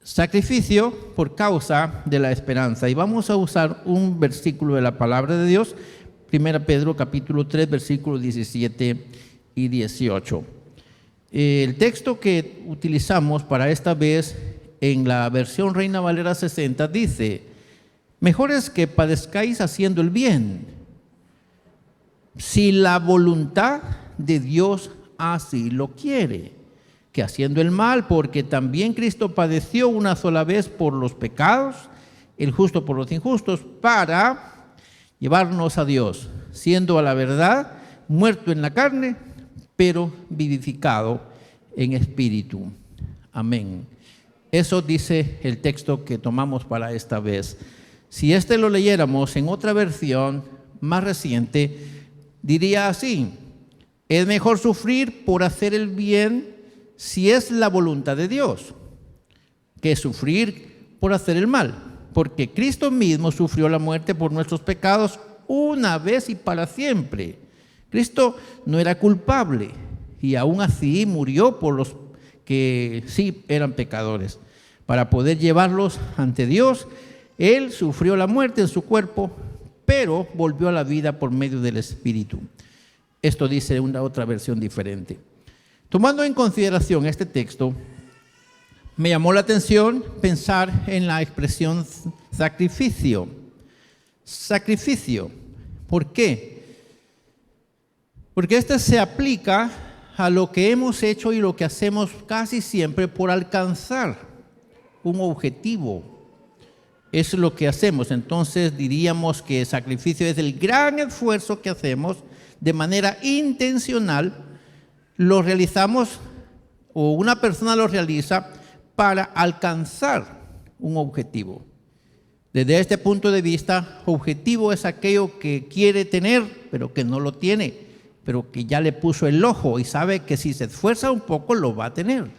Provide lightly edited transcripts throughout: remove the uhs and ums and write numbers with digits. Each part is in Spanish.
Sacrificio por causa de la esperanza. Y vamos a usar un versículo de la palabra de Dios, 1 Pedro capítulo 3, versículos 17 y 18. El texto que utilizamos para esta vez en la versión Reina Valera 60 dice: mejor es que padezcáis haciendo el bien, si la voluntad de Dios así lo quiere, que haciendo el mal, porque también Cristo padeció una sola vez por los pecados, el justo por los injustos, para llevarnos a Dios, siendo a la verdad muerto en la carne, pero vivificado en espíritu. Amén. Eso dice el texto que tomamos para esta vez. Si este lo leyéramos en otra versión más reciente, diría así: es mejor sufrir por hacer el bien si es la voluntad de Dios, que sufrir por hacer el mal, porque Cristo mismo sufrió la muerte por nuestros pecados una vez y para siempre. Cristo no era culpable y aún así murió por los que sí eran pecadores. Para poder llevarlos ante Dios, Él sufrió la muerte en su cuerpo, pero volvió a la vida por medio del Espíritu. Esto dice una otra versión diferente. Tomando en consideración este texto, me llamó la atención pensar en la expresión sacrificio. Sacrificio. ¿Por qué? Porque este se aplica a lo que hemos hecho y lo que hacemos casi siempre por alcanzar un objetivo. Es lo que hacemos. Entonces diríamos que sacrificio es el gran esfuerzo que hacemos de manera intencional. Lo realizamos, o una persona lo realiza para alcanzar un objetivo. Desde este punto de vista, objetivo es aquello que quiere tener, pero que no lo tiene, pero que ya le puso el ojo y sabe que si se esfuerza un poco lo va a tener.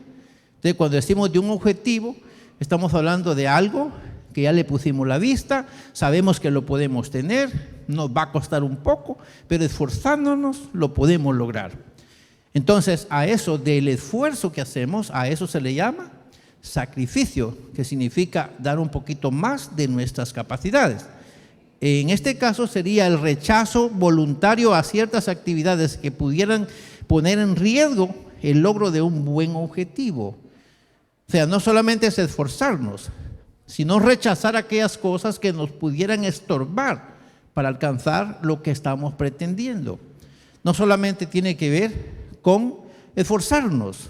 Entonces, cuando decimos de un objetivo, estamos hablando de algo que ya le pusimos la vista, sabemos que lo podemos tener, nos va a costar un poco, pero esforzándonos lo podemos lograr. Entonces, a eso del esfuerzo que hacemos, a eso se le llama sacrificio, que significa dar un poquito más de nuestras capacidades. En este caso sería el rechazo voluntario a ciertas actividades que pudieran poner en riesgo el logro de un buen objetivo. O sea, no solamente es esforzarnos, sino rechazar aquellas cosas que nos pudieran estorbar para alcanzar lo que estamos pretendiendo. No solamente tiene que ver con esforzarnos,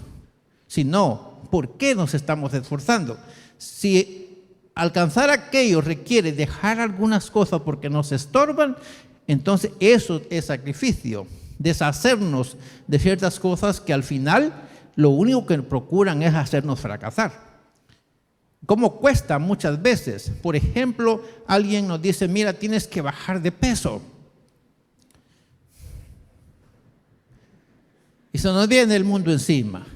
sino por qué nos estamos esforzando. Si alcanzar aquello requiere dejar algunas cosas porque nos estorban, entonces eso es sacrificio, deshacernos de ciertas cosas que al final lo único que procuran es hacernos fracasar. ¿Cómo cuesta muchas veces? Por ejemplo, alguien nos dice: mira, tienes que bajar de peso. Y se nos viene el mundo encima.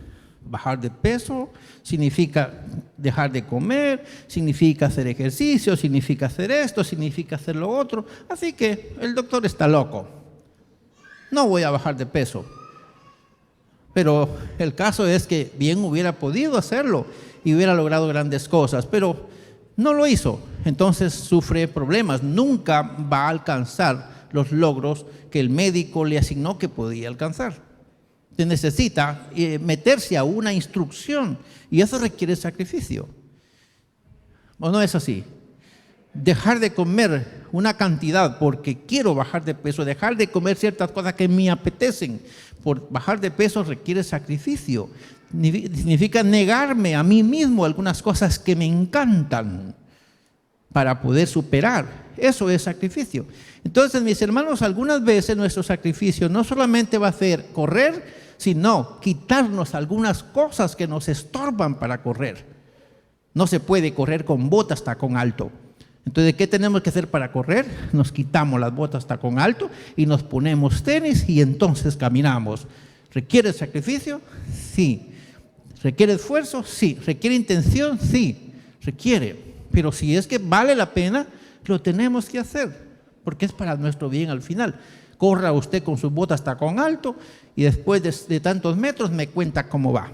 Bajar de peso significa dejar de comer, significa hacer ejercicio, significa hacer esto, significa hacer lo otro. Así que el doctor está loco. No voy a bajar de peso. Pero el caso es que bien hubiera podido hacerlo y hubiera logrado grandes cosas, pero no lo hizo. Entonces sufre problemas. Nunca va a alcanzar los logros que el médico le asignó que podía alcanzar. Se necesita meterse a una instrucción y eso requiere sacrificio. ¿O no es así? Dejar de comer una cantidad porque quiero bajar de peso, dejar de comer ciertas cosas que me apetecen por bajar de peso requiere sacrificio. Significa negarme a mí mismo algunas cosas que me encantan para poder superar. Eso es sacrificio. Entonces, mis hermanos, algunas veces nuestro sacrificio no solamente va a ser correr, sino quitarnos algunas cosas que nos estorban para correr. No se puede correr con botas tacón alto. Entonces, ¿qué tenemos que hacer para correr? Nos quitamos las botas tacón alto y nos ponemos tenis y entonces caminamos. ¿Requiere sacrificio? Sí. ¿Requiere esfuerzo? Sí. ¿Requiere intención? Sí. Requiere. Pero si es que vale la pena, lo tenemos que hacer, porque es para nuestro bien al final. Corra usted con sus botas tacón alto y después de tantos metros me cuenta cómo va.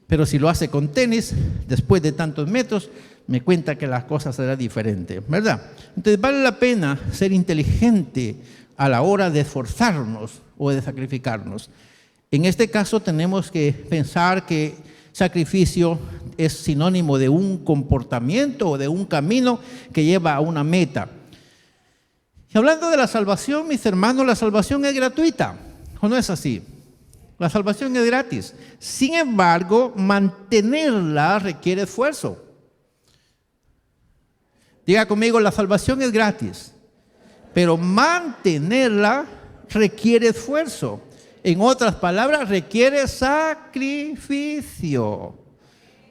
Pero si lo hace con tenis, después de tantos metros, me cuenta que las cosas serán diferentes, ¿verdad? Entonces vale la pena ser inteligente a la hora de esforzarnos o de sacrificarnos. En este caso tenemos que pensar que sacrificio es sinónimo de un comportamiento o de un camino que lleva a una meta. Y hablando de la salvación, mis hermanos, la salvación es gratuita, ¿o no es así? La salvación es gratis. Sin embargo, mantenerla requiere esfuerzo. Diga conmigo, la salvación es gratis, pero mantenerla requiere esfuerzo. En otras palabras, requiere sacrificio.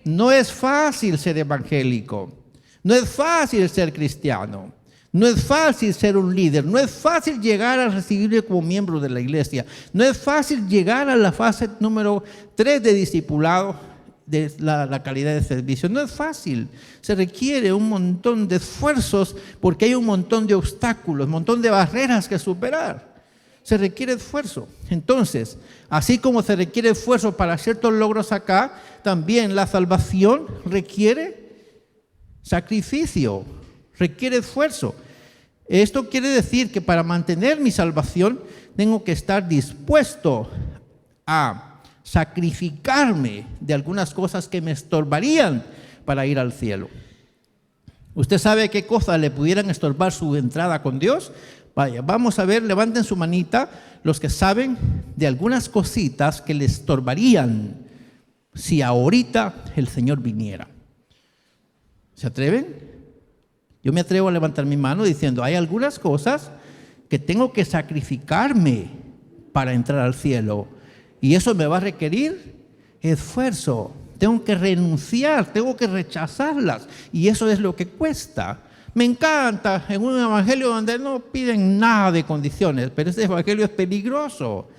No es fácil ser evangélico. No es fácil ser cristiano. No es fácil ser un líder. No es fácil llegar a recibirle como miembro de la iglesia. No es fácil llegar a la fase número 3 de discipulado, de la calidad de servicio. No es fácil. Se requiere un montón de esfuerzos porque hay un montón de obstáculos, un montón de barreras que superar. Se requiere esfuerzo. Entonces, así como se requiere esfuerzo para ciertos logros acá, también la salvación requiere sacrificio, requiere esfuerzo. Esto quiere decir que para mantener mi salvación tengo que estar dispuesto a sacrificarme de algunas cosas que me estorbarían para ir al cielo. ¿Usted sabe qué cosas le pudieran estorbar su entrada con Dios? Vaya, vamos a ver, levanten su manita los que saben de algunas cositas que le estorbarían si ahorita el Señor viniera. ¿Se atreven? Yo me atrevo a levantar mi mano diciendo, hay algunas cosas que tengo que sacrificarme para entrar al cielo. Y eso me va a requerir esfuerzo. Tengo que renunciar, tengo que rechazarlas. Y eso es lo que cuesta. Me encanta en un evangelio donde no piden nada de condiciones, pero ese evangelio es peligroso.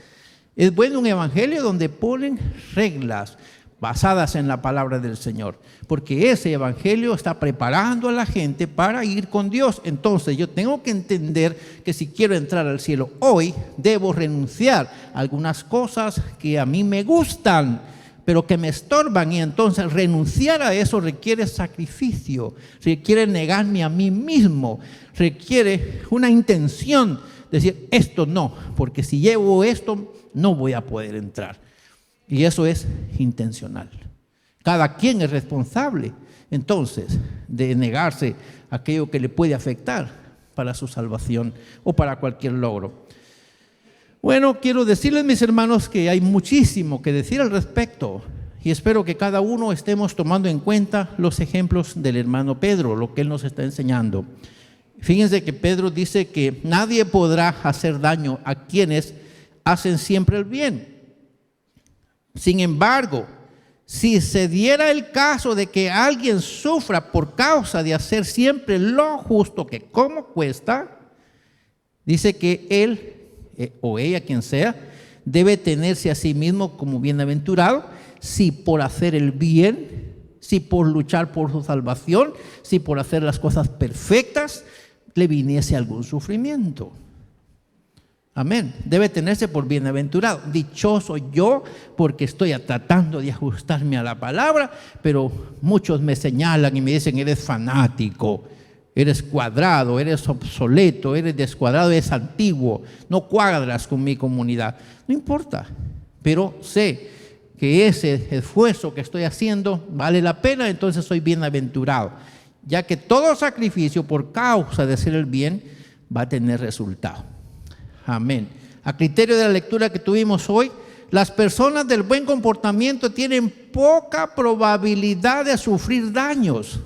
Es bueno un evangelio donde ponen reglas basadas en la palabra del Señor, porque ese evangelio está preparando a la gente para ir con Dios. Entonces yo tengo que entender que si quiero entrar al cielo hoy, debo renunciar a algunas cosas que a mí me gustan, pero que me estorban, y entonces renunciar a eso requiere sacrificio, requiere negarme a mí mismo, requiere una intención de decir, esto no, porque si llevo esto, no voy a poder entrar. Y eso es intencional. Cada quien es responsable, entonces, de negarse a aquello que le puede afectar para su salvación o para cualquier logro. Bueno, quiero decirles, mis hermanos, que hay muchísimo que decir al respecto y espero que cada uno estemos tomando en cuenta los ejemplos del hermano Pedro, lo que él nos está enseñando. Fíjense que Pedro dice que nadie podrá hacer daño a quienes hacen siempre el bien. Sin embargo, si se diera el caso de que alguien sufra por causa de hacer siempre lo justo, que como cuesta, dice que él o ella, quien sea, debe tenerse a sí mismo como bienaventurado, si por hacer el bien, si por luchar por su salvación, si por hacer las cosas perfectas, le viniese algún sufrimiento. Amén. Debe tenerse por bienaventurado. Dichoso yo, porque estoy tratando de ajustarme a la palabra, pero muchos me señalan y me dicen, eres fanático, eres cuadrado, eres obsoleto, eres descuadrado, eres antiguo, no cuadras con mi comunidad. No importa, pero sé que ese esfuerzo que estoy haciendo vale la pena, entonces soy bienaventurado, ya que todo sacrificio por causa de hacer el bien va a tener resultado. Amén. A criterio de la lectura que tuvimos hoy, las personas del buen comportamiento tienen poca probabilidad de sufrir daños.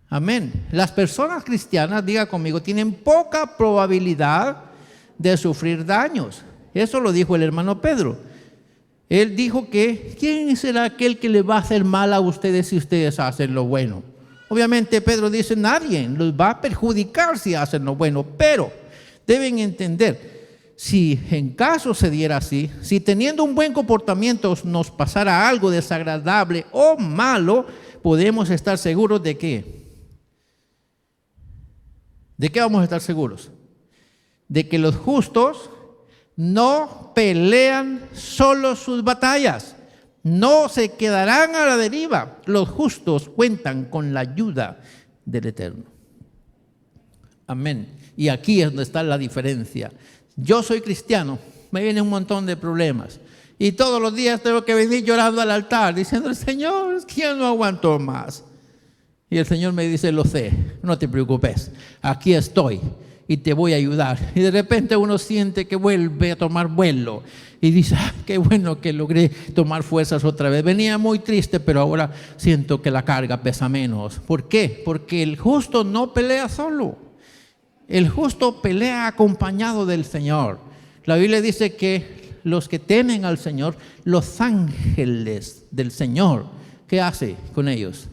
Amén. Las personas cristianas, diga conmigo, tienen poca probabilidad de sufrir daños. Eso lo dijo el hermano Pedro. Él dijo que, ¿quién será aquel que le va a hacer mal a ustedes si ustedes hacen lo bueno? Obviamente Pedro dice, nadie los va a perjudicar si hacen lo bueno, pero deben entender, si en caso se diera así, si teniendo un buen comportamiento nos pasara algo desagradable o malo, podemos estar seguros de que ¿de qué vamos a estar seguros? De que los justos no pelean solo sus batallas. no se quedarán a la deriva. Los justos cuentan con la ayuda del Eterno. Amén. Y aquí es donde está la diferencia. Yo soy cristiano, me vienen un montón de problemas. Y todos los días tengo que venir llorando al altar, diciendo, Señor, es que ya no aguanto más. Y el Señor me dice, lo sé, no te preocupes, aquí estoy y te voy a ayudar. Y de repente uno siente que vuelve a tomar vuelo y dice, qué bueno que logré tomar fuerzas otra vez. Venía muy triste, pero ahora siento que la carga pesa menos. ¿Por qué? Porque el justo no pelea solo. El justo pelea acompañado del Señor. La Biblia dice que los que temen al Señor, los ángeles del Señor, ¿qué hace con ellos?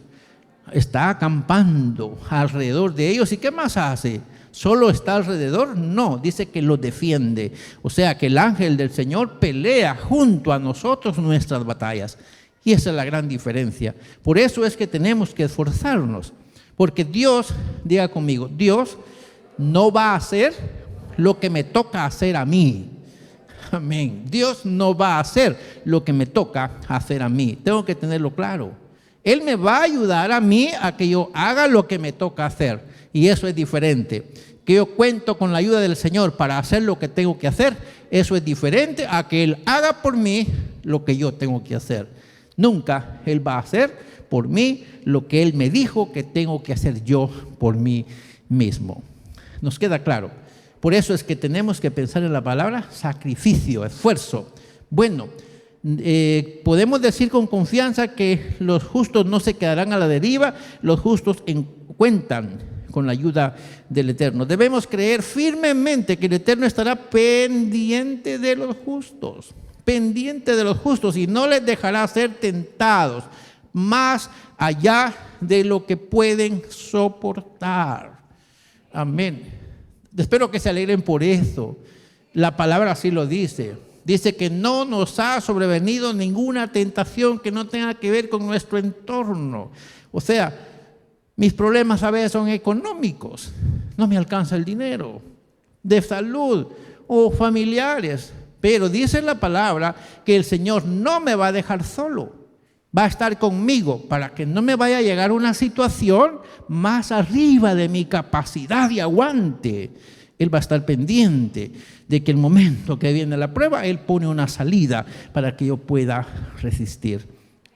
Está acampando alrededor de ellos. ¿Y qué más hace? ¿Solo está alrededor? No, dice que los defiende. O sea que el ángel del Señor pelea junto a nosotros nuestras batallas. Y esa es la gran diferencia. Por eso es que tenemos que esforzarnos. Porque Dios, diga conmigo, Dios no va a hacer lo que me toca hacer a mí. Amén. Dios no va a hacer lo que me toca hacer a mí. Tengo que tenerlo claro. Él me va a ayudar a mí a que yo haga lo que me toca hacer. Y eso es diferente. Que yo cuento con la ayuda del Señor para hacer lo que tengo que hacer, eso es diferente a que Él haga por mí lo que yo tengo que hacer. Nunca Él va a hacer por mí lo que Él me dijo que tengo que hacer yo por mí mismo. ¿Nos queda claro? Por eso es que tenemos que pensar en la palabra sacrificio, esfuerzo. Bueno, podemos decir con confianza que los justos no se quedarán a la deriva, los justos cuentan con la ayuda del Eterno. Debemos creer firmemente que el Eterno estará pendiente de los justos, y no les dejará ser tentados más allá de lo que pueden soportar. Amén. Espero que se alegren por eso. La palabra así lo dice. Dice que no nos ha sobrevenido ninguna tentación que no tenga que ver con nuestro entorno. O sea, mis problemas a veces son económicos. No me alcanza el dinero, de salud o familiares. Pero dice la palabra que el Señor no me va a dejar solo. Va a estar conmigo para que no me vaya a llegar una situación más arriba de mi capacidad de aguante. Él va a estar pendiente de que el momento que viene la prueba, Él pone una salida para que yo pueda resistir.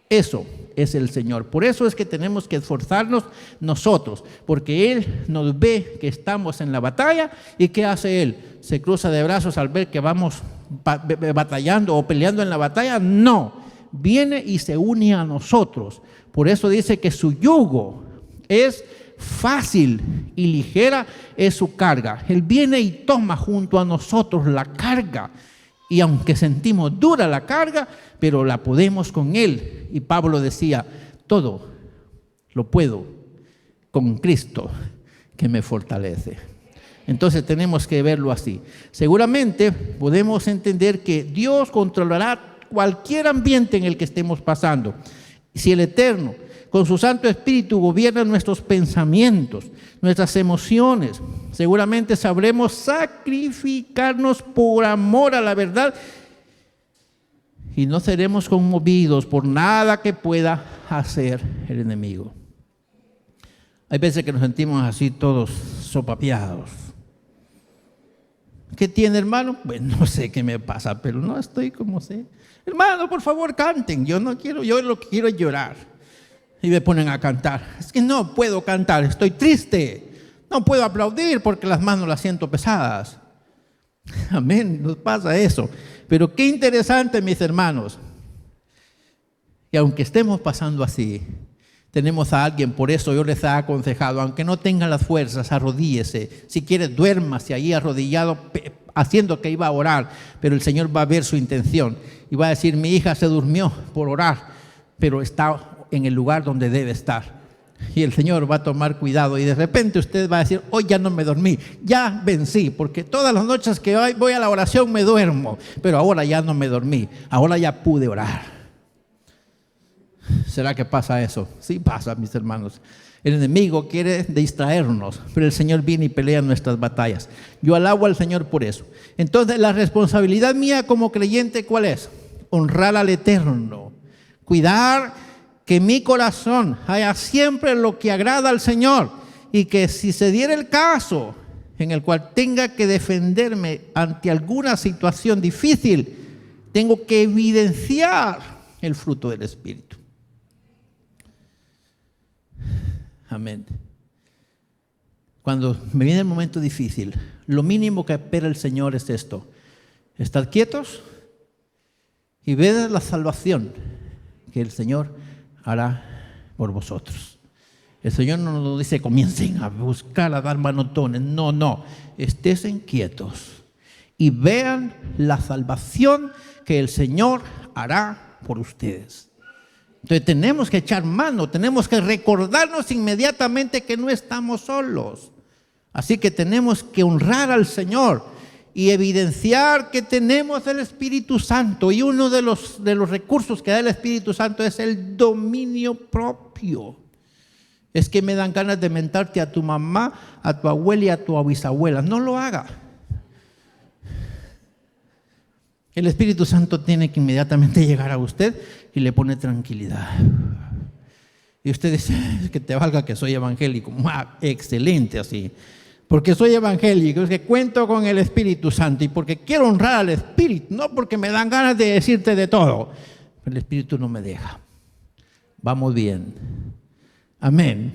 Eso es el Señor. Por eso es que tenemos que esforzarnos nosotros, porque Él nos ve que estamos en la batalla. ¿Y qué hace Él? ¿Se cruza de brazos al ver que vamos batallando o peleando en la batalla? No. Viene y se une a nosotros. Por eso dice que su yugo es fácil y ligera es su carga. Él viene y toma junto a nosotros la carga. Y aunque sentimos dura la carga, pero la podemos con Él. Y Pablo decía, todo lo puedo con Cristo que me fortalece. Entonces tenemos que verlo así. Seguramente podemos entender que Dios controlará cualquier ambiente en el que estemos pasando. Si el Eterno, con su Santo Espíritu, gobierna nuestros pensamientos, nuestras emociones, seguramente sabremos sacrificarnos por amor a la verdad y no seremos conmovidos por nada que pueda hacer el enemigo. Hay veces que nos sentimos así todos sopapeados. ¿Qué tiene, hermano? Pues no sé qué me pasa, pero no estoy como sé. Hermano, por favor, canten. Yo lo que quiero es llorar. Y me ponen a cantar. Es que no puedo cantar, estoy triste. No puedo aplaudir porque las manos las siento pesadas. Amén, nos pasa eso. Pero qué interesante, mis hermanos. Y aunque estemos pasando así, tenemos a alguien, por eso yo les he aconsejado, aunque no tengan las fuerzas, arrodíllese. Si quiere, duérmase ahí arrodillado, haciendo que iba a orar, pero el Señor va a ver su intención y va a decir, mi hija se durmió por orar, pero está en el lugar donde debe estar. Y el Señor va a tomar cuidado y de repente usted va a decir, hoy ya no me dormí, ya vencí, porque todas las noches que voy a la oración me duermo, pero ahora ya no me dormí, ahora ya pude orar. ¿Será que pasa eso? Sí pasa, mis hermanos. El enemigo quiere distraernos, pero el Señor viene y pelea nuestras batallas. Yo alabo al Señor por eso. Entonces, la responsabilidad mía como creyente, ¿cuál es? Honrar al Eterno Cuidar que mi corazón haya siempre lo que agrada al Señor, y que si se diera el caso en el cual tenga que defenderme ante alguna situación difícil, tengo que evidenciar el fruto del Espíritu. Amén. Cuando me viene el momento difícil, lo mínimo que espera el Señor es esto: estad quietos y ved la salvación que el Señor hará por vosotros. El Señor no nos dice comiencen a buscar, a dar manotones. No, estén quietos y vean la salvación que el Señor hará por ustedes. Entonces tenemos que echar mano, tenemos que recordarnos inmediatamente que no estamos solos. Así que tenemos que honrar al Señor y evidenciar que tenemos el Espíritu Santo. Y uno de los recursos que da el Espíritu Santo es el dominio propio. Es que me dan ganas de mentarte a tu mamá, a tu abuela y a tu bisabuela. No lo haga. El Espíritu Santo tiene que inmediatamente llegar a usted y le pone tranquilidad. Y usted dice, es que te valga que soy evangélico. Excelente así. Porque soy evangélico, es que cuento con el Espíritu Santo y porque quiero honrar al Espíritu, no porque me dan ganas de decirte de todo. Pero el Espíritu no me deja. Vamos bien. Amén.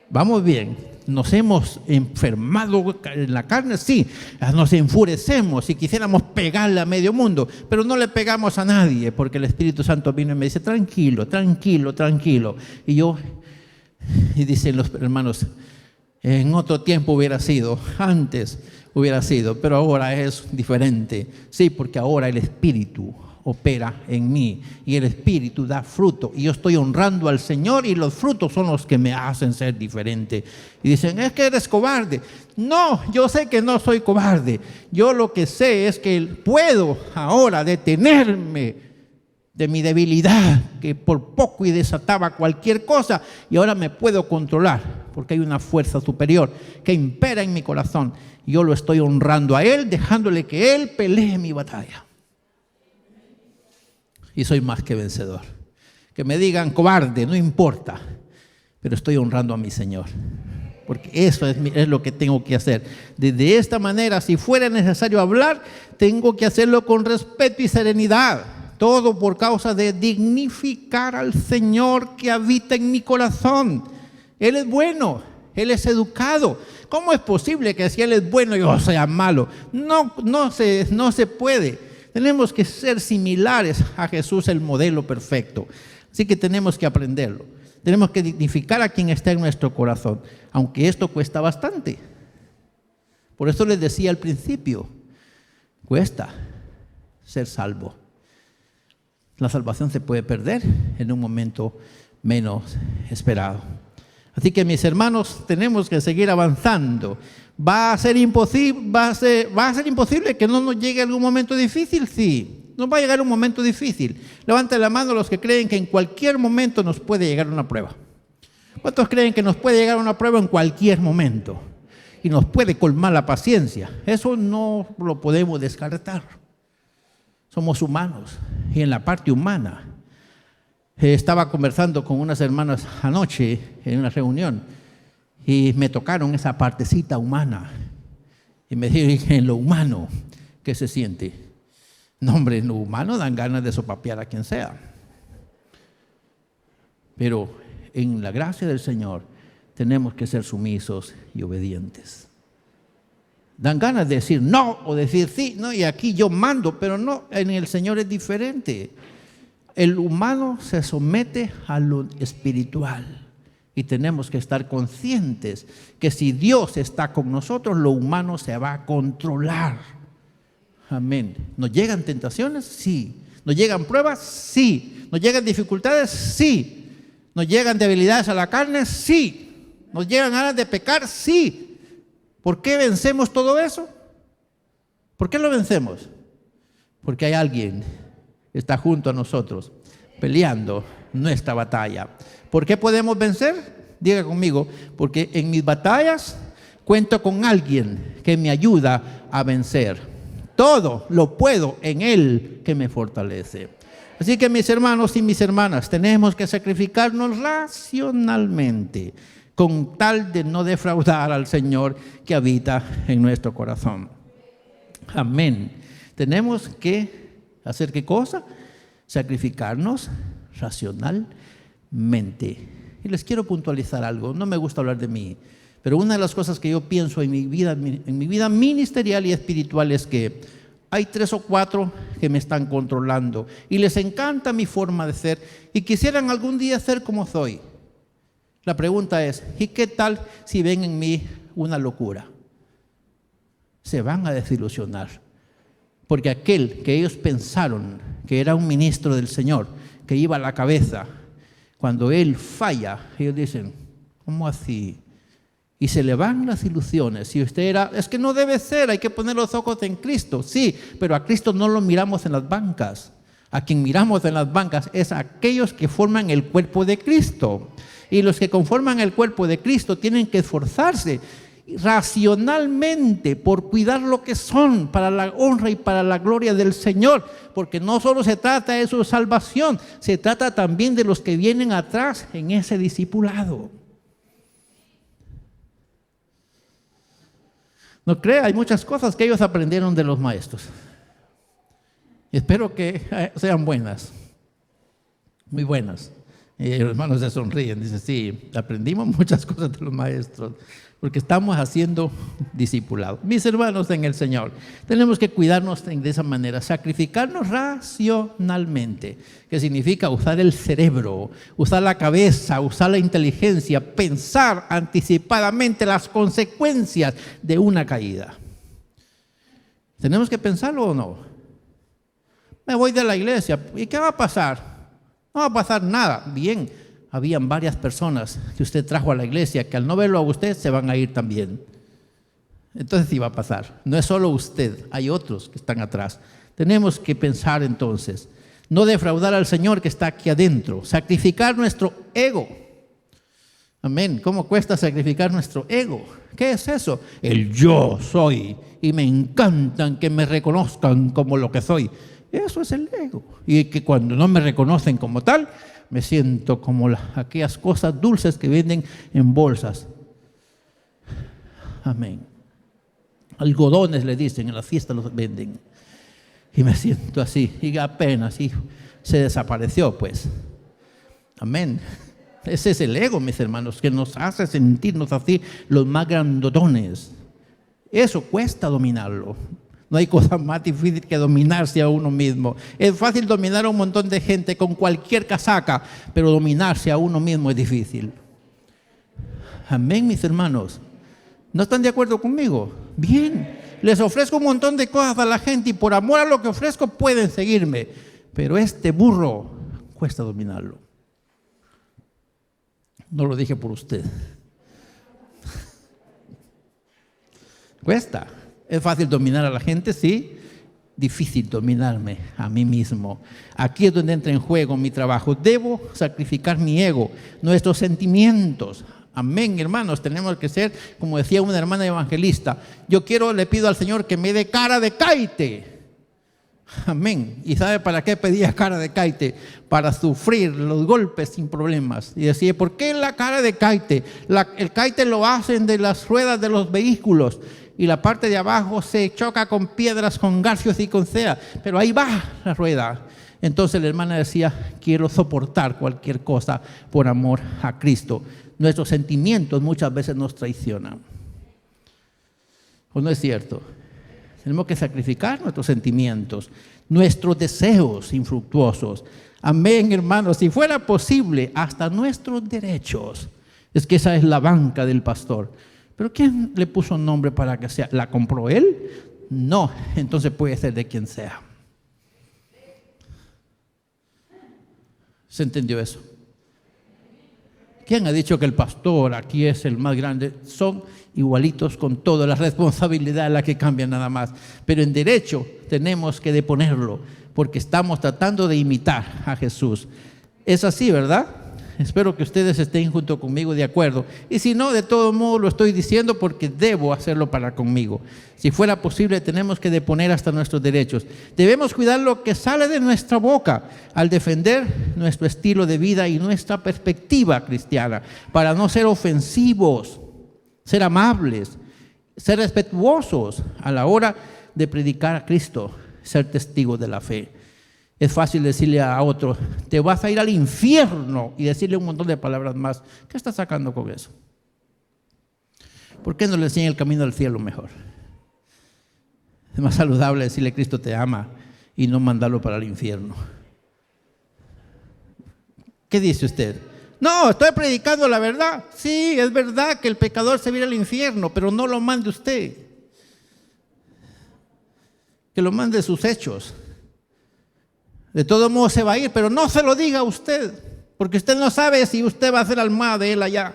Vamos bien. Nos hemos enfermado en la carne, sí. Nos enfurecemos y quisiéramos pegarle a medio mundo, pero no le pegamos a nadie porque el Espíritu Santo vino y me dice, tranquilo, tranquilo, tranquilo. Y dicen los hermanos, en otro tiempo hubiera sido, antes hubiera sido, pero ahora es diferente. Sí, porque ahora el Espíritu opera en mí y el Espíritu da fruto y yo estoy honrando al Señor y los frutos son los que me hacen ser diferente. Y dicen, es que eres cobarde. No, yo sé que no soy cobarde. Yo lo que sé es que puedo ahora detenerme de mi debilidad, que por poco y desataba cualquier cosa, y ahora me puedo controlar porque hay una fuerza superior que impera en mi corazón. Yo lo estoy honrando a Él, dejándole que Él pelee mi batalla. Y soy más que vencedor. Que me digan cobarde, no importa, pero estoy honrando a mi Señor. Porque eso es lo que tengo que hacer. De esta manera, si fuera necesario hablar, tengo que hacerlo con respeto y serenidad. Todo por causa de dignificar al Señor que habita en mi corazón. Él es bueno, Él es educado. ¿Cómo es posible que si Él es bueno yo sea malo? No se puede. Tenemos que ser similares a Jesús, el modelo perfecto. Así que tenemos que aprenderlo. Tenemos que dignificar a quien está en nuestro corazón, aunque esto cuesta bastante. Por eso les decía al principio, cuesta ser salvo. La salvación se puede perder en un momento menos esperado. Así que mis hermanos, tenemos que seguir avanzando. ¿Va a ser imposible que no nos llegue algún momento difícil? Sí, nos va a llegar un momento difícil. Levanten la mano los que creen que en cualquier momento nos puede llegar una prueba. ¿Cuántos creen que nos puede llegar una prueba en cualquier momento? Y nos puede colmar la paciencia. Eso no lo podemos descartar. Somos humanos y en la parte humana. Estaba conversando con unas hermanas anoche en una reunión y me tocaron esa partecita humana. Y me dijeron, en lo humano, ¿qué se siente? No, hombre, en lo humano dan ganas de sopapear a quien sea. Pero en la gracia del Señor tenemos que ser sumisos y obedientes. Dan ganas de decir no o decir sí, no, y aquí yo mando, pero no, en el Señor es diferente. El humano se somete a lo espiritual y tenemos que estar conscientes que si Dios está con nosotros, lo humano se va a controlar. Amén. ¿Nos llegan tentaciones? Sí. ¿Nos llegan pruebas? Sí. ¿Nos llegan dificultades? Sí. ¿Nos llegan debilidades a la carne? Sí. ¿Nos llegan ganas de pecar? Sí. ¿Por qué vencemos todo eso? ¿Por qué lo vencemos? Porque hay alguien que está junto a nosotros peleando nuestra batalla. ¿Por qué podemos vencer? Diga conmigo, porque en mis batallas cuento con alguien que me ayuda a vencer. Todo lo puedo en Él que me fortalece. Así que mis hermanos y mis hermanas, tenemos que sacrificarnos racionalmente con tal de no defraudar al Señor que habita en nuestro corazón. Amén. Tenemos que hacer ¿qué cosa? Sacrificarnos racionalmente. Y les quiero puntualizar algo. No me gusta hablar de mí, pero una de las cosas que yo pienso en mi vida ministerial y espiritual es que hay 3 o 4 que me están controlando y les encanta mi forma de ser y quisieran algún día ser como soy. La pregunta es, ¿y qué tal si ven en mí una locura? Se van a desilusionar, porque aquel que ellos pensaron que era un ministro del Señor, que iba a la cabeza, cuando él falla, ellos dicen, ¿cómo así? Y se le van las ilusiones. Si usted es que no debe ser, hay que poner los ojos en Cristo. Sí, pero a Cristo no lo miramos en las bancas. A quien miramos en las bancas es a aquellos que forman el cuerpo de Cristo. Y los que conforman el cuerpo de Cristo tienen que esforzarse racionalmente por cuidar lo que son para la honra y para la gloria del Señor, porque no solo se trata de su salvación, se trata también de los que vienen atrás en ese discipulado. No crea, hay muchas cosas que ellos aprendieron de los maestros. Espero que sean buenas, muy buenas. Y los hermanos se sonríen, dicen, sí, aprendimos muchas cosas de los maestros, porque estamos haciendo discipulados. Mis hermanos en el Señor, tenemos que cuidarnos de esa manera, sacrificarnos racionalmente, que significa usar el cerebro, usar la cabeza, usar la inteligencia, pensar anticipadamente las consecuencias de una caída. ¿Tenemos que pensarlo o no? Me voy de la iglesia, ¿y qué va a pasar? No va a pasar nada. Bien, habían varias personas que usted trajo a la iglesia que al no verlo a usted se van a ir también. Entonces sí va a pasar. No es solo usted, hay otros que están atrás. Tenemos que pensar entonces, no defraudar al Señor que está aquí adentro, sacrificar nuestro ego. Amén. ¿Cómo cuesta sacrificar nuestro ego? ¿Qué es eso? El yo soy y me encantan que me reconozcan como lo que soy. Eso es el ego. Y que cuando no me reconocen como tal, me siento como aquellas cosas dulces que venden en bolsas. Amén. Algodones le dicen, en las fiestas los venden. Y me siento así, y apenas se desapareció, pues. Amén. Ese es el ego, mis hermanos, que nos hace sentirnos así los más grandotones. Eso cuesta dominarlo. No hay cosa más difícil que dominarse a uno mismo. Es fácil dominar a un montón de gente con cualquier casaca, pero dominarse a uno mismo es difícil. Amén, mis hermanos. ¿No están de acuerdo conmigo? Bien, les ofrezco un montón de cosas a la gente y por amor a lo que ofrezco pueden seguirme, pero este burro cuesta dominarlo. No lo dije por usted. Cuesta. ¿Es fácil dominar a la gente? Sí. Difícil dominarme a mí mismo. Aquí es donde entra en juego mi trabajo. Debo sacrificar mi ego, nuestros sentimientos. Amén, hermanos. Tenemos que ser, como decía una hermana evangelista, le pido al Señor que me dé cara de caite. Amén. ¿Y sabe para qué pedía cara de caite? Para sufrir los golpes sin problemas. Y decía, ¿por qué la cara de caite? El caite lo hacen de las ruedas de los vehículos. Y la parte de abajo se choca con piedras, con garfios y con cera. Pero ahí va la rueda. Entonces la hermana decía, quiero soportar cualquier cosa por amor a Cristo. Nuestros sentimientos muchas veces nos traicionan. ¿O no es cierto? Tenemos que sacrificar nuestros sentimientos, nuestros deseos infructuosos. Amén, hermanos. Si fuera posible, hasta nuestros derechos. Es que esa es la banca del pastor. ¿Pero quién le puso un nombre para que sea? ¿La compró él? No, entonces puede ser de quien sea. ¿Se entendió eso? ¿Quién ha dicho que el pastor aquí es el más grande? Son igualitos con todo, la responsabilidad es la que cambia nada más. Pero en derecho tenemos que deponerlo, porque estamos tratando de imitar a Jesús. Es así, ¿verdad? Espero que ustedes estén junto conmigo de acuerdo. Y si no, de todo modo lo estoy diciendo porque debo hacerlo para conmigo. Si fuera posible, tenemos que deponer hasta nuestros derechos. Debemos cuidar lo que sale de nuestra boca al defender nuestro estilo de vida y nuestra perspectiva cristiana, para no ser ofensivos, ser amables, ser respetuosos a la hora de predicar a Cristo, ser testigos de la fe. Es fácil decirle a otro, te vas a ir al infierno, y decirle un montón de palabras más. ¿Qué está sacando con eso? ¿Por qué no le enseña el camino al cielo mejor? Es más saludable decirle Cristo te ama y no mandarlo para el infierno. ¿Qué dice usted? No, estoy predicando la verdad. Sí, es verdad que el pecador se va a ir al infierno, pero no lo mande usted. Que lo mande sus hechos. De todo modo se va a ir, pero no se lo diga a usted, porque usted no sabe si usted va a hacer almohada de él allá.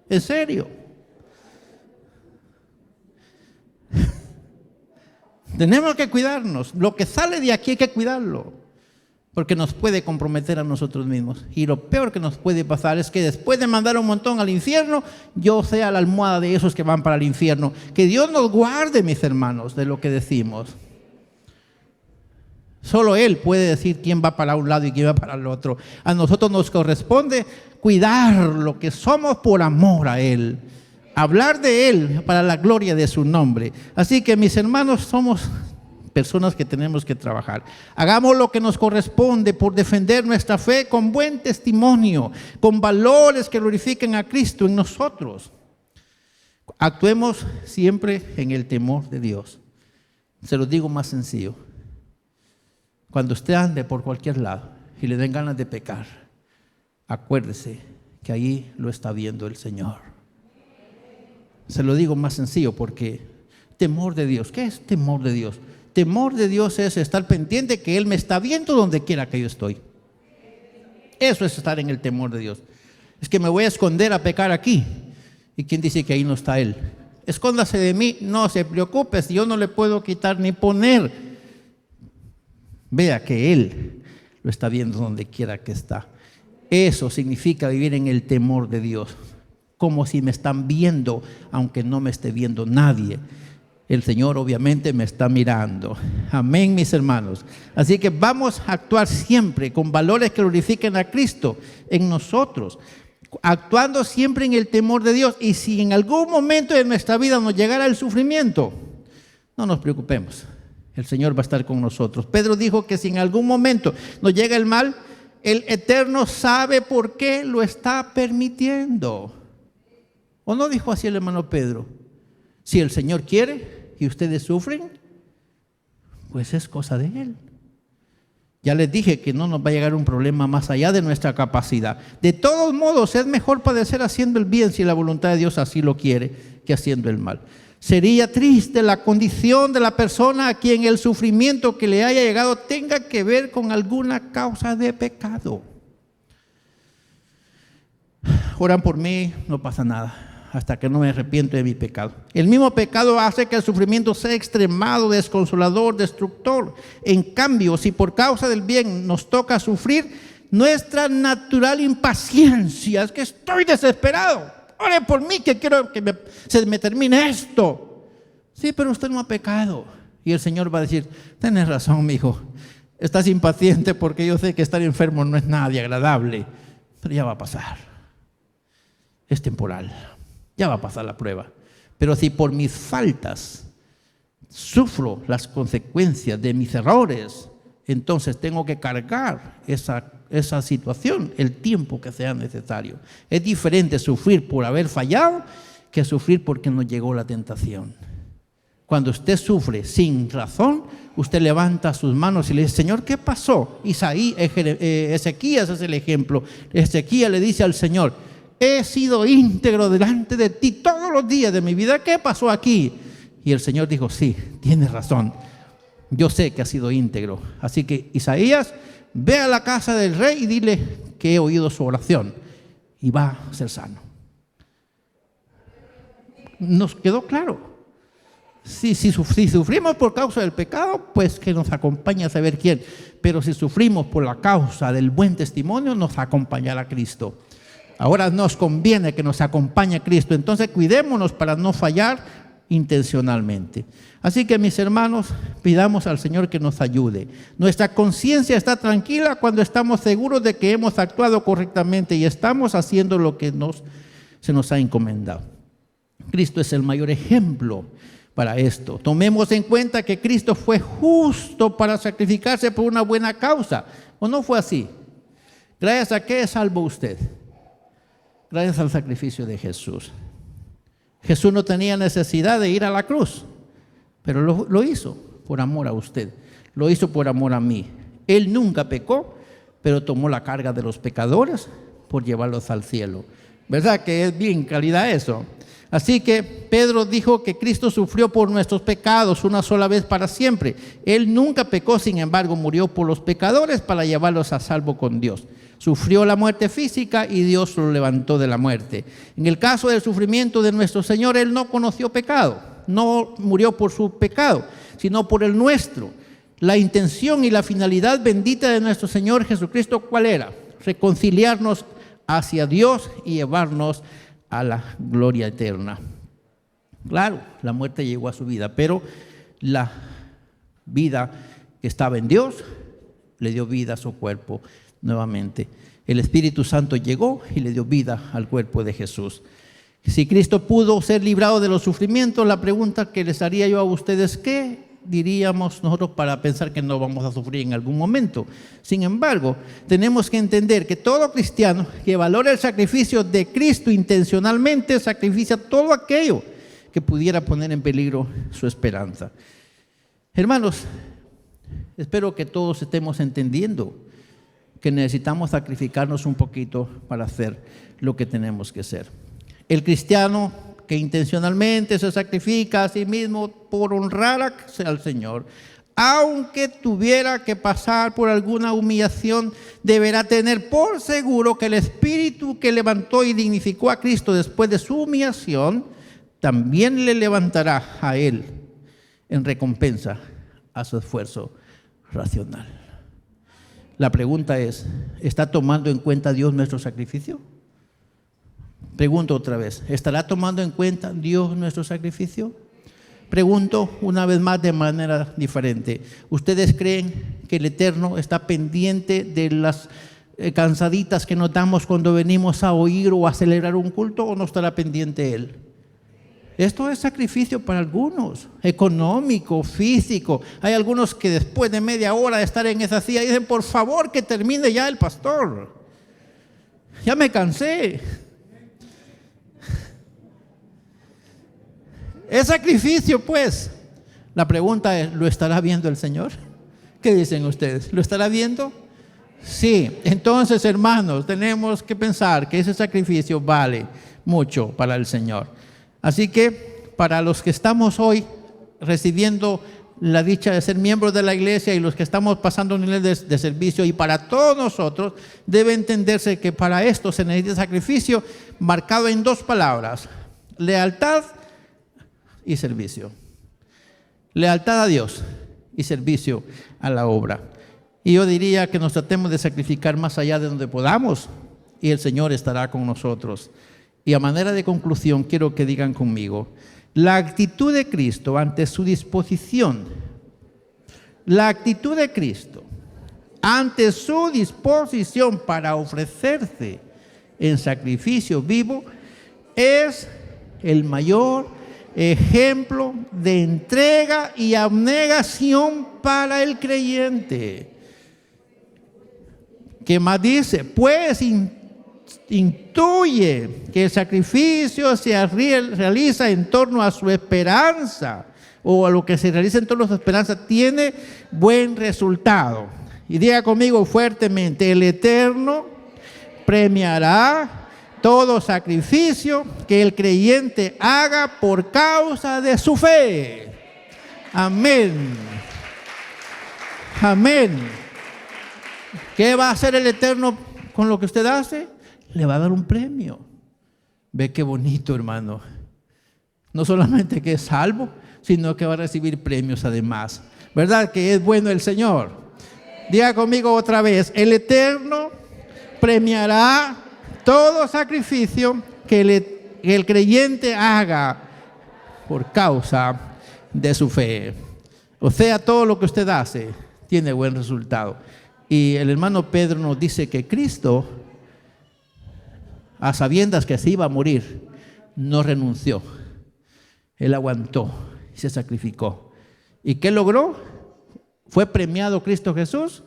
En serio. Tenemos que cuidarnos. Lo que sale de aquí hay que cuidarlo, porque nos puede comprometer a nosotros mismos. Y lo peor que nos puede pasar es que después de mandar un montón al infierno, yo sea la almohada de esos que van para el infierno. Que Dios nos guarde, mis hermanos, de lo que decimos. Solo Él puede decir quién va para un lado y quién va para el otro. A nosotros nos corresponde cuidar lo que somos por amor a Él. Hablar de Él para la gloria de su nombre. Así que, mis hermanos, somos personas que tenemos que trabajar. Hagamos lo que nos corresponde por defender nuestra fe con buen testimonio, con valores que glorifiquen a Cristo en nosotros. Actuemos siempre en el temor de Dios. Se lo digo más sencillo. Cuando usted ande por cualquier lado y le den ganas de pecar, acuérdese que ahí lo está viendo el Señor. Se lo digo más sencillo porque temor de Dios. ¿Qué es temor de Dios? Temor de Dios es estar pendiente que Él me está viendo donde quiera que yo estoy. Eso es estar en el temor de Dios. Es que me voy a esconder a pecar aquí. ¿Y quién dice que ahí no está Él? Escóndase de mí, no se preocupe, si yo no le puedo quitar ni poner. Vea que Él lo está viendo donde quiera que está. Eso significa vivir en el temor de Dios. Como si me están viendo, aunque no me esté viendo nadie. El Señor obviamente me está mirando. Amén, mis hermanos. Así que vamos a actuar siempre con valores que glorifiquen a Cristo en nosotros. Actuando siempre en el temor de Dios. Y si en algún momento de nuestra vida nos llegara el sufrimiento, no nos preocupemos. El Señor va a estar con nosotros. Pedro dijo que si en algún momento nos llega el mal, el Eterno sabe por qué lo está permitiendo. ¿O no dijo así el hermano Pedro? Si el Señor quiere y ustedes sufren, pues es cosa de Él. Ya les dije que no nos va a llegar un problema más allá de nuestra capacidad. De todos modos, es mejor padecer haciendo el bien si la voluntad de Dios así lo quiere, que haciendo el mal. Sería triste la condición de la persona a quien el sufrimiento que le haya llegado tenga que ver con alguna causa de pecado. Oran por mí, no pasa nada, hasta que no me arrepiento de mi pecado. El mismo pecado hace que el sufrimiento sea extremado, desconsolador, destructor. En cambio, si por causa del bien nos toca sufrir, nuestra natural impaciencia es que estoy desesperado. Ore por mí que quiero que se me termine esto. Sí, pero usted no ha pecado. Y el Señor va a decir, tienes razón, mi hijo. Estás impaciente porque yo sé que estar enfermo no es nada agradable. Pero ya va a pasar. Es temporal. Ya va a pasar la prueba. Pero si por mis faltas sufro las consecuencias de mis errores, entonces tengo que cargar esa situación el tiempo que sea necesario. Es diferente sufrir por haber fallado que sufrir porque nos llegó la tentación. Cuando usted sufre sin razón, usted levanta sus manos y le dice, Señor, ¿qué pasó? Ezequías es el ejemplo. Ezequías le dice al Señor, he sido íntegro delante de ti todos los días de mi vida. ¿Qué pasó aquí? Y el Señor dijo, sí, tienes razón. Yo sé que ha sido íntegro. Así que Isaías, ve a la casa del rey y dile que he oído su oración y va a ser sano. ¿Nos quedó claro? Si sufrimos por causa del pecado, pues que nos acompañe a saber quién. Pero si sufrimos por la causa del buen testimonio, nos acompañará Cristo. Ahora nos conviene que nos acompañe Cristo. Entonces cuidémonos para no fallar intencionalmente. Así que, mis hermanos, pidamos al Señor que nos ayude. Nuestra conciencia está tranquila cuando estamos seguros de que hemos actuado correctamente y estamos haciendo lo que se nos ha encomendado. Cristo es el mayor ejemplo para esto. Tomemos en cuenta que Cristo fue justo para sacrificarse por una buena causa. ¿O no fue así? ¿Gracias a qué es salvo usted? Gracias al sacrificio de Jesús. Jesús no tenía necesidad de ir a la cruz, pero lo hizo por amor a usted. Lo hizo por amor a mí. Él nunca pecó, pero tomó la carga de los pecadores por llevarlos al cielo. ¿Verdad que es bien calidad eso? Así que Pedro dijo que Cristo sufrió por nuestros pecados una sola vez para siempre. Él nunca pecó, sin embargo, murió por los pecadores para llevarlos a salvo con Dios. Sufrió la muerte física y Dios lo levantó de la muerte. En el caso del sufrimiento de nuestro Señor, Él no conoció pecado. No murió por su pecado, sino por el nuestro. La intención y la finalidad bendita de nuestro Señor Jesucristo, ¿cuál era? Reconciliarnos hacia Dios y llevarnos a la gloria eterna. Claro, la muerte llegó a su vida, pero la vida que estaba en Dios le dio vida a su cuerpo nuevamente. El Espíritu Santo llegó y le dio vida al cuerpo de Jesús. Si Cristo pudo ser librado de los sufrimientos, la pregunta que les haría yo a ustedes, ¿qué diríamos nosotros para pensar que no vamos a sufrir en algún momento? Sin embargo, tenemos que entender que todo cristiano que valora el sacrificio de Cristo intencionalmente sacrifica todo aquello que pudiera poner en peligro su esperanza. Hermanos, espero que todos estemos entendiendo que necesitamos sacrificarnos un poquito para hacer lo que tenemos que hacer. El cristiano que intencionalmente se sacrifica a sí mismo por honrar al Señor, aunque tuviera que pasar por alguna humillación, deberá tener por seguro que el Espíritu que levantó y dignificó a Cristo después de su humillación, también le levantará a él en recompensa a su esfuerzo racional. La pregunta es, ¿está tomando en cuenta Dios nuestro sacrificio? Pregunto otra vez, ¿estará tomando en cuenta Dios nuestro sacrificio? Pregunto una vez más de manera diferente. ¿Ustedes creen que el Eterno está pendiente de las cansaditas que nos damos cuando venimos a oír o a celebrar un culto, o no estará pendiente Él? Esto es sacrificio para algunos, económico, físico. Hay algunos que después de media hora de estar en esa silla dicen, por favor que termine ya el pastor. Ya me cansé. Es sacrificio, pues. La pregunta es, ¿lo estará viendo el Señor? ¿Qué dicen ustedes? ¿Lo estará viendo? Sí. Entonces, hermanos, tenemos que pensar que ese sacrificio vale mucho para el Señor. Así que, para los que estamos hoy recibiendo la dicha de ser miembros de la iglesia y los que estamos pasando un nivel de servicio, y para todos nosotros, debe entenderse que para esto se necesita sacrificio marcado en dos palabras: lealtad y servicio. Lealtad a Dios y servicio a la obra. Y yo diría que nos tratemos de sacrificar más allá de donde podamos, y el Señor estará con nosotros. Y a manera de conclusión, quiero que digan conmigo, la actitud de Cristo ante su disposición, la actitud de Cristo ante su disposición para ofrecerse en sacrificio vivo es el mayor ejemplo de entrega y abnegación para el creyente. ¿Qué más dice? Pues intuye que el sacrificio se realiza en torno a su esperanza, o a lo que se realiza en torno a su esperanza tiene buen resultado. Y diga conmigo fuertemente, el Eterno premiará todo sacrificio que el creyente haga por causa de su fe. Amén. Amén. ¿Qué va a hacer el Eterno con lo que usted hace? Le va a dar un premio. Ve qué bonito, hermano. No solamente que es salvo, sino que va a recibir premios además. ¿Verdad que es bueno el Señor? Diga conmigo otra vez: el Eterno premiará todo sacrificio que el creyente haga por causa de su fe. O sea, todo lo que usted hace tiene buen resultado. Y el hermano Pedro nos dice que Cristo, a sabiendas que se iba a morir, no renunció. Él aguantó y se sacrificó. ¿Y qué logró? ¿Fue premiado Cristo Jesús?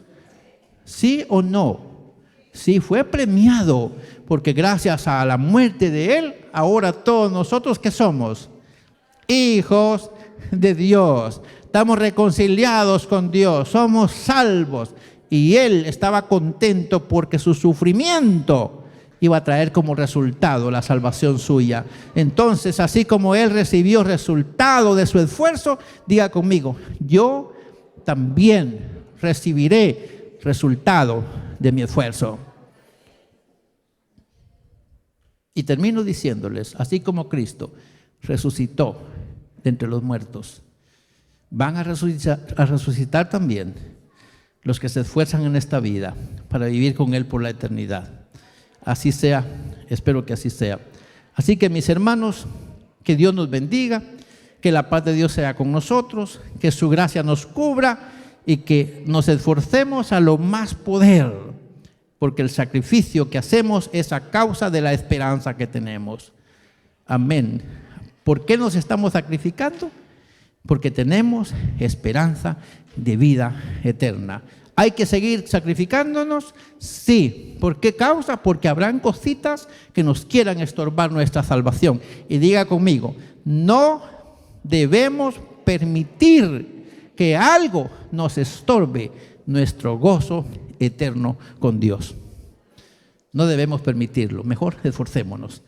¿Sí o no? Sí, fue premiado, porque gracias a la muerte de Él, ahora todos nosotros, ¿qué somos? Hijos de Dios. Estamos reconciliados con Dios, somos salvos. Y Él estaba contento porque su sufrimiento iba a traer como resultado la salvación suya. Entonces, así como Él recibió resultado de su esfuerzo, diga conmigo: yo también recibiré resultado de mi esfuerzo. Y termino diciéndoles, así como Cristo resucitó de entre los muertos, van a resucitar también los que se esfuerzan en esta vida para vivir con Él por la eternidad. Así sea, espero que así sea. Así que, mis hermanos, que Dios nos bendiga, que la paz de Dios sea con nosotros, que su gracia nos cubra y que nos esforcemos a lo más poder, porque el sacrificio que hacemos es a causa de la esperanza que tenemos. Amén. ¿Por qué nos estamos sacrificando? Porque tenemos esperanza de vida eterna. ¿Hay que seguir sacrificándonos? Sí. ¿Por qué causa? Porque habrán cositas que nos quieran estorbar nuestra salvación. Y diga conmigo: no debemos permitir que algo nos estorbe nuestro gozo eterno con Dios. No debemos permitirlo. Mejor esforcémonos.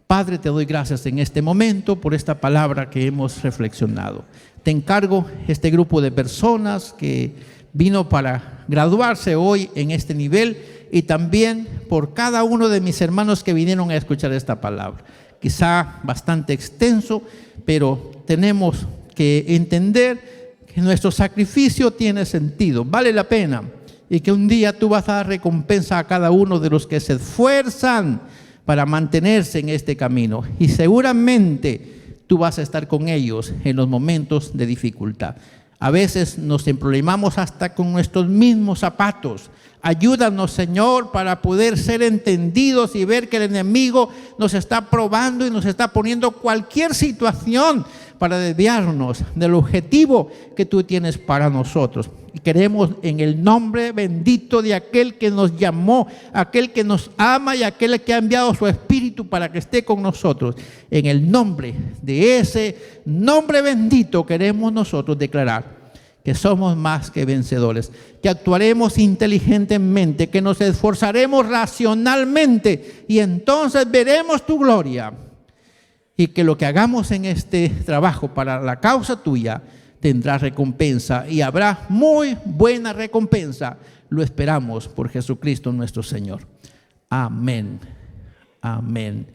Padre, te doy gracias en este momento por esta palabra que hemos reflexionado. Te encargo este grupo de personas que vino para graduarse hoy en este nivel, y también por cada uno de mis hermanos que vinieron a escuchar esta palabra. Quizá bastante extenso, pero tenemos que entender que nuestro sacrificio tiene sentido, vale la pena, y que un día tú vas a dar recompensa a cada uno de los que se esfuerzan para mantenerse en este camino, y seguramente tú vas a estar con ellos en los momentos de dificultad. A veces nos emproblemamos hasta con nuestros mismos zapatos. Ayúdanos, Señor, para poder ser entendidos y ver que el enemigo nos está probando y nos está poniendo cualquier situación para desviarnos del objetivo que tú tienes para nosotros. Y queremos, en el nombre bendito de aquel que nos llamó, aquel que nos ama y aquel que ha enviado su Espíritu para que esté con nosotros, en el nombre de ese nombre bendito, queremos nosotros declarar que somos más que vencedores, que actuaremos inteligentemente, que nos esforzaremos racionalmente, y entonces veremos tu gloria, y que lo que hagamos en este trabajo para la causa tuya tendrá recompensa, y habrá muy buena recompensa. Lo esperamos por Jesucristo nuestro Señor. Amén. Amén.